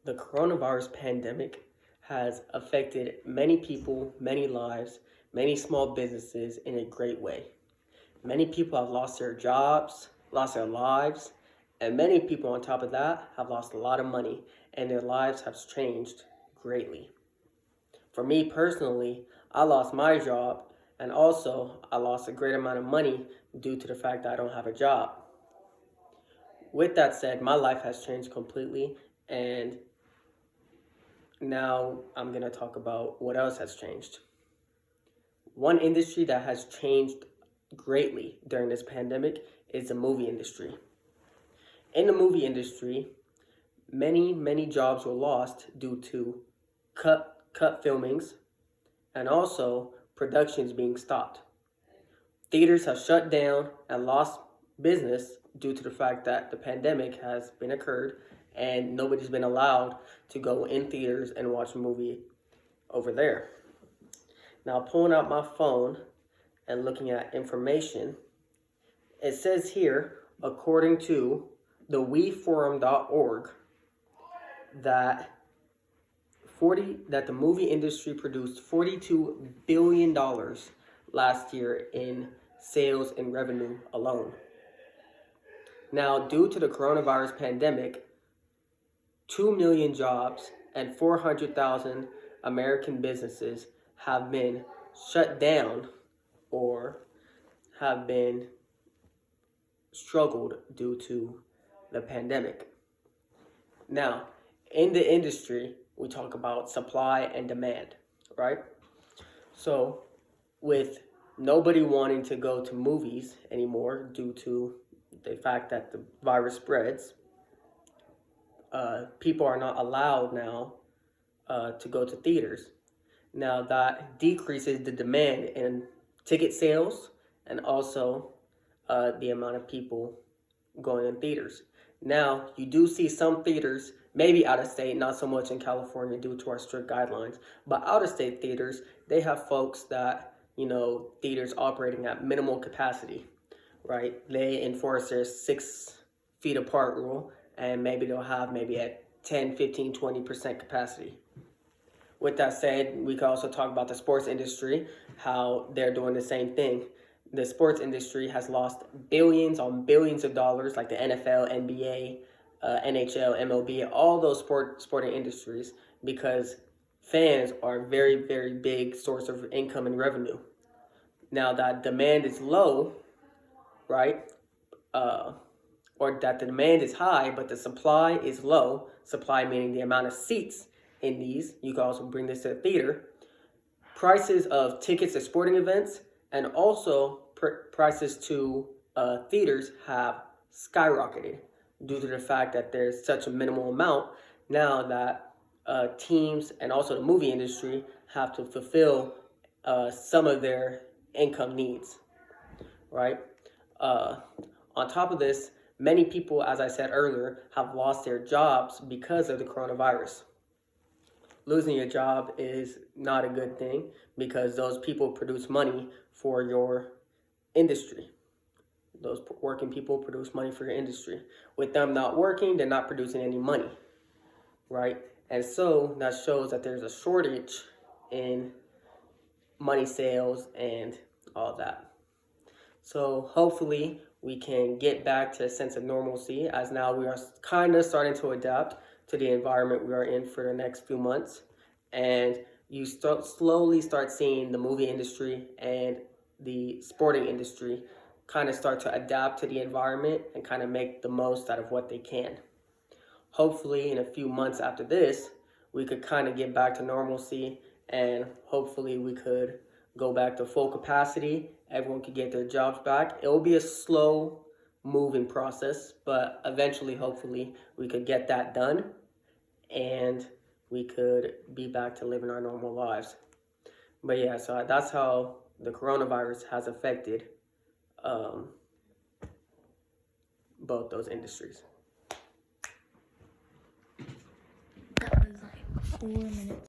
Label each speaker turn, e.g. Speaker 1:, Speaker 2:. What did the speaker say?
Speaker 1: The coronavirus pandemic has affected many people, many lives, many small businesses in a great way. Many people have lost their jobs, lost their lives, and many people on top of that have lost a lot of money and their lives have changed greatly. For me personally, I lost my job and also I lost a great amount of money due to the fact that I don't have a job. With that said, my life has changed completely, and now I'm going to talk about what else has changed. One industry that has changed greatly during this pandemic is the movie industry. In the movie industry, many jobs were lost due to cut filmings and also productions being stopped. Theaters have shut down and lost business due to the fact that the pandemic has been occurred and nobody's been allowed to go in theaters and watch a movie over there. Now, pulling out my phone and looking at information, it says here, according to the weforum.org, that the movie industry produced $42 billion last year in sales and revenue alone. Now, due to the coronavirus pandemic, 2 million jobs and 400,000 American businesses have been shut down or have been struggled due to the pandemic. Now, in the industry, we talk about supply and demand, right? So, with nobody wanting to go to movies anymore due to the fact that the virus spreads, people are not allowed now to go to theaters. Now that decreases the demand in ticket sales and also the amount of people going in theaters. Now you do see some theaters, maybe out of state, not so much in California due to our strict guidelines, but out of state theaters, they have folks that, theaters operating at minimal capacity, right? They enforce their 6 feet apart rule, and maybe they'll have maybe at 10, 15, 20% capacity. With that said, we can also talk about the sports industry, how they're doing the same thing. The sports industry has lost billions on billions of dollars, like the NFL, NBA, NHL, MLB, all those sporting industries, because fans are a very, very big source of income and revenue. Now that demand is low, right? Or that the demand is high, but the supply is low. Supply meaning the amount of seats in these. You can also bring this to the theater. Prices of tickets to sporting events and also prices to theaters have skyrocketed due to the fact that there's such a minimal amount now that teams and also the movie industry have to fulfill some of their income needs, right? On top of this, many people, as I said earlier, have lost their jobs because of the coronavirus. Losing your job is not a good thing because those people produce money for your industry. Those working people produce money for your industry. With them not working, they're not producing any money, right? And so that shows that there's a shortage in money sales and all that. So hopefully we can get back to a sense of normalcy, as now we are kind of starting to adapt to the environment we are in for the next few months. And you slowly start seeing the movie industry and the sporting industry kind of start to adapt to the environment and kind of make the most out of what they can. Hopefully in a few months after this, we could kind of get back to normalcy, and hopefully we could go back to full capacity. Everyone could get their jobs back. It will be a slow moving process, but eventually, hopefully, we could get that done and we could be back to living our normal lives. But yeah, so that's how the coronavirus has affected both those industries.
Speaker 2: That was like 4 minutes.